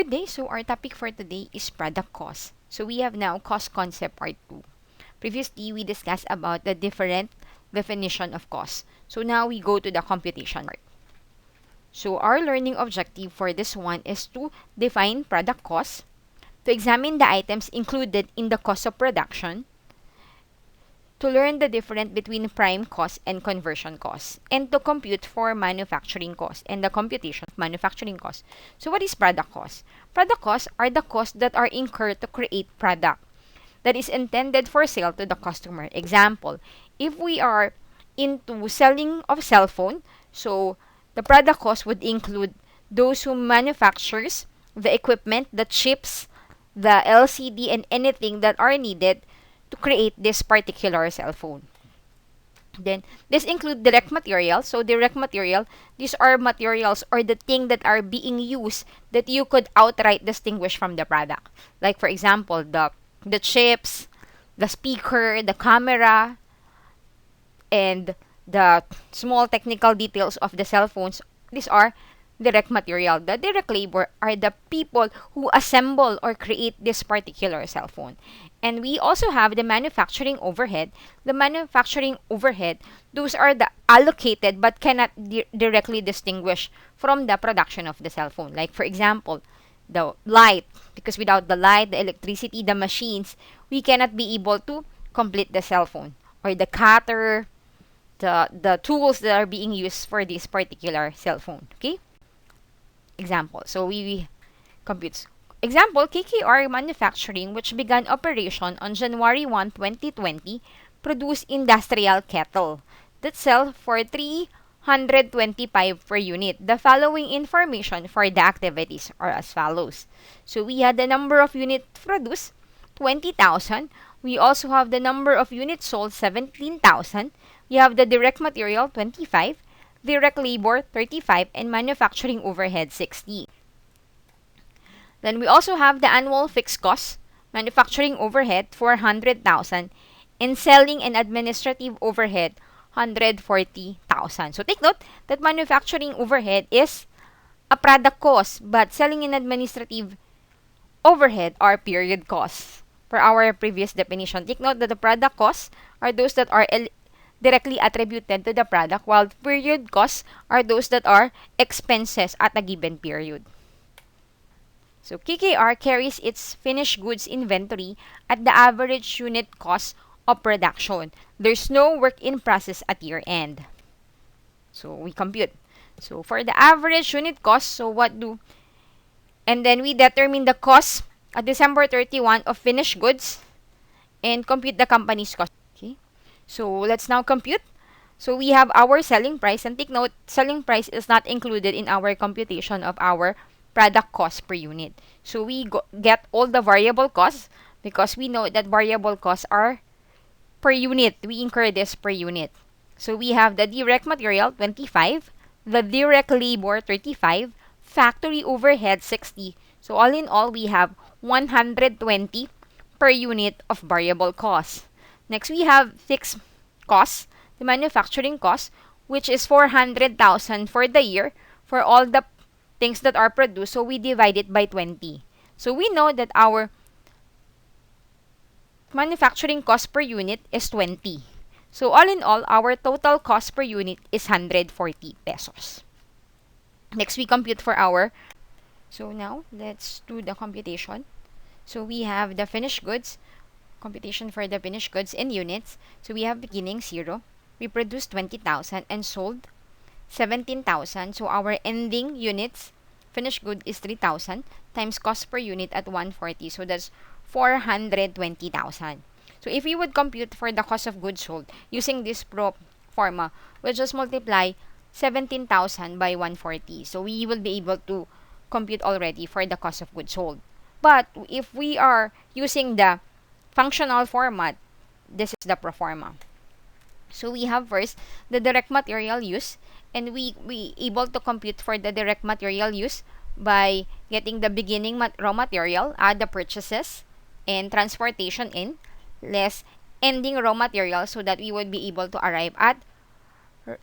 Good day. So our topic for today is product cost. So we have now cost concept part 2. Previously, we discussed about the different definition of cost. So now we go to the computation part. So our learning objective for this one is to define product cost, to examine the items included in the cost of production, to learn the difference between prime cost and conversion cost, and to compute for manufacturing cost and the computation of manufacturing cost. So what is product cost? Product costs are the costs that are incurred to create product that is intended for sale to the customer. Example, if we are into selling of cell phone, so the product cost would include those who manufactures the equipment, the chips, the LCD, and anything that are needed to create this particular cell phone. Then, this include direct material. So, direct material, these are materials or the thing that are being used that you could outright distinguish from the product. Like, for example, the chips, the speaker, the camera, and the small technical details of the cell phones. These are direct material. The direct labor are the people who assemble or create this particular cell phone. And we also have the manufacturing overhead. The manufacturing overhead, those are the allocated but cannot directly distinguish from the production of the cell phone. Like for example, the light, because without the light, the electricity, the machines, we cannot be able to complete the cell phone. Or the cutter, the tools that are being used for this particular cell phone. Okay? Example. So we compute. Example, KKR Manufacturing, which began operation on January 1, 2020, produced industrial kettle that sell for 325 per unit. The following information for the activities are as follows. So we had the number of units produced, 20,000. We also have the number of units sold, 17,000. We have the direct material, 25. Direct labor, 35. And manufacturing overhead, 60. Then we also have the annual fixed cost, manufacturing overhead, 400,000, and selling and administrative overhead, 140,000. So take note that manufacturing overhead is a product cost, but selling and administrative overhead are period costs. For our previous definition, take note that the product costs are those that are directly attributed to the product, while period costs are those that are expenses at a given period. So KKR carries its finished goods inventory at the average unit cost of production. There's no work in process at year end. So we compute. So for the average unit cost, so what do? And then we determine the cost at December 31 of finished goods and compute the company's cost. Okay. So let's now compute. So we have our selling price, and take note, selling price is not included in our computation of our product cost per unit. So we get all the variable costs because we know that variable costs are per unit. We incur this per unit. So we have the direct material, 25, the direct labor, 35, factory overhead, 60. So all in all, we have 120 per unit of variable costs. Next, we have fixed costs, the manufacturing cost, which is 400,000 for the year for all the things that are produced. So we divide it by 20. So we know that our manufacturing cost per unit is 20. So all in all, our total cost per unit is 140 pesos. Next, we compute for our. So now, let's do the computation. So we have the finished goods, computation for the finished goods in units. So we have beginning 0. We produced 20,000 and sold 17,000. So our ending units, finished good is 3,000 times cost per unit at 140. So that's 420,000. So if we would compute for the cost of goods sold using this pro forma, we'll just multiply 17,000 by 140. So we will be able to compute already for the cost of goods sold. But if we are using the functional format, this is the pro forma. So we have first the direct material use, and we able to compute for the direct material use by getting the beginning raw material, add the purchases and transportation in, less ending raw material, so that we would be able to arrive at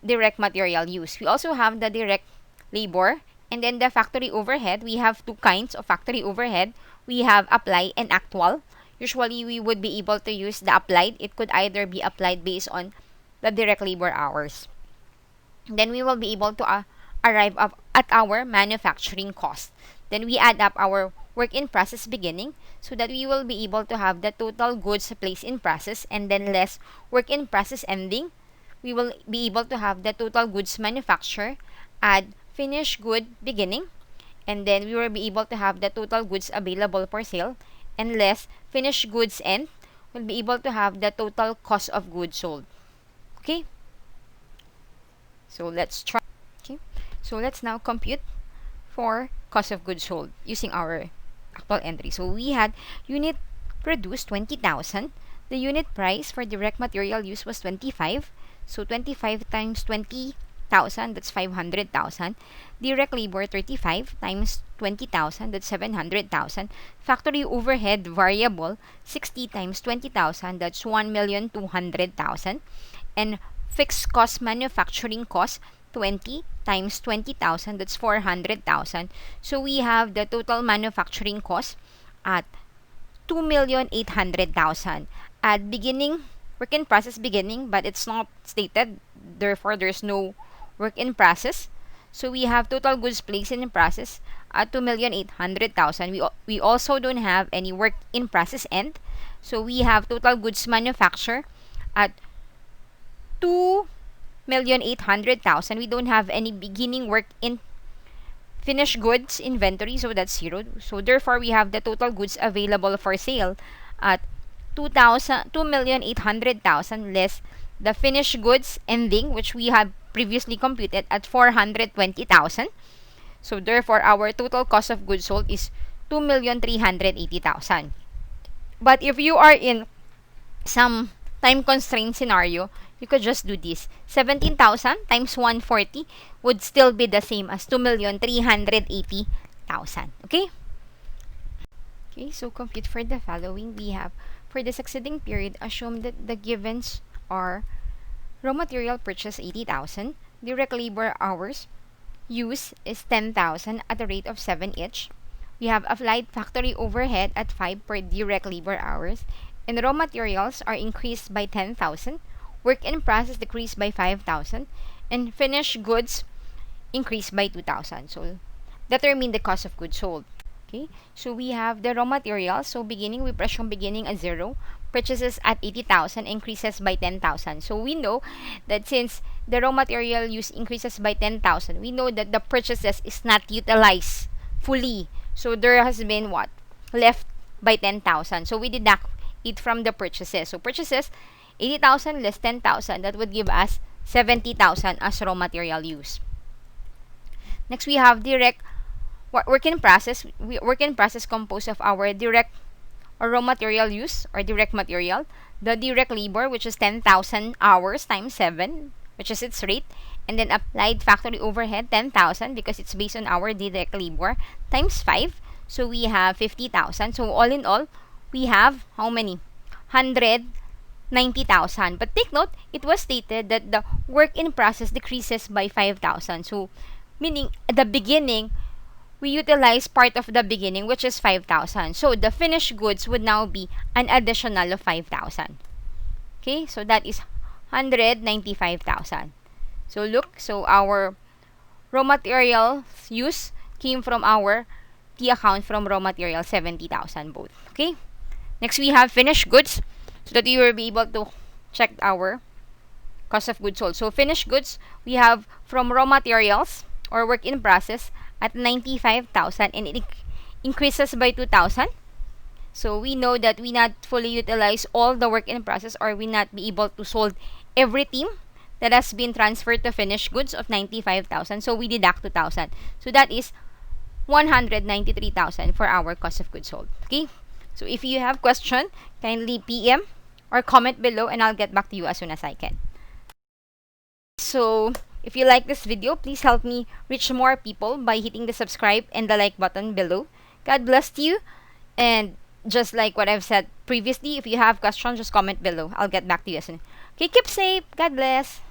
direct material use. We also have the direct labor And then the factory overhead, we have two kinds of factory overhead. We have applied and actual. Usually, we would be able to use the applied. It could either be applied based on the direct labor hours. Then we will be able to arrive at our manufacturing cost. Then we add up our work in process beginning so that we will be able to have the total goods placed in process, and then less work in process ending. We will be able to have the total goods manufacture, add finished good beginning, and then we will be able to have the total goods available for sale, and less finished goods end. We'll be able to have the total cost of goods sold. Okay? So let's try. Okay. So let's now compute for cost of goods sold using our actual entry. So we had unit produced 20,000. The unit price for direct material use was 25. So 25 times 20,000, that's 500,000. Direct labor 35 times 20,000, that's 700,000. Factory overhead variable 60 times 20,000, that's 1,200,000. And fixed cost manufacturing cost 20 times 20,000, that's 400,000. So we have the total manufacturing cost at 2,800,000. At beginning, work in process beginning, but it's not stated, therefore there's no work in process. So we have total goods placed in process at 2,800,000. We also don't have any work in process end. So we have total goods manufacture at 2,800,000. We don't have any beginning work in finished goods inventory, so that's 0. So therefore, we have the total goods available for sale at 2,800,000 less the finished goods ending, which we have previously computed at 420,000. So therefore, our total cost of goods sold is 2,380,000. But if you are in some time constraint scenario, you could just do this. 17,000 times 140 would still be the same as 2,380,000. Okay? Okay, so compute for the following. We have, for the succeeding period, assume that the givens are raw material purchase 80,000, direct labor hours use is 10,000 at a rate of 7 each. We have applied factory overhead at 5 per direct labor hours, and raw materials are increased by 10,000, work in process decreased by 5,000, and finished goods increased by 2,000. So determine the cost of goods sold. Okay, so we have the raw materials. So beginning, we presume beginning at 0, purchases at 80,000, increases by 10,000. So we know that since the raw material use increases by 10,000, we know that the purchases is not utilized fully. So there has been what? Left by 10,000. So we deduct it from the purchases. So purchases, 80,000 less 10,000, that would give us 70,000 as raw material use. Next, we have direct work in process. Work in process composed of our direct or raw material use or direct material, the direct labor, which is 10,000 hours times 7, which is its rate, and then applied factory overhead 10,000 because it's based on our direct labor times 5. So we have 50,000. So all in all, we have how many? 190,000. But take note, it was stated that the work in process decreases by 5,000. So meaning at the beginning, we utilize part of the beginning, which is 5,000. So the finished goods would now be an additional of 5,000. Okay, so that is 195,000. So look, so our raw material use came from our key account from raw material 70,000 both. Okay, next we have finished goods, so that you will be able to check our cost of goods sold. So finished goods, we have from raw materials or work in process at 95,000, and it increases by 2,000. So we know that we not fully utilize all the work in process, or we not be able to sold everything that has been transferred to finished goods of 95,000. So we deduct 2,000. So that is 193,000 for our cost of goods sold. Okay. So if you have question, kindly PM or comment below, and I'll get back to you as soon as I can. So if you like this video, please help me reach more people by hitting the subscribe and the like button below. God bless you. And just like what I've said previously, if you have questions, just comment below. I'll get back to you soon. Okay, keep safe. God bless.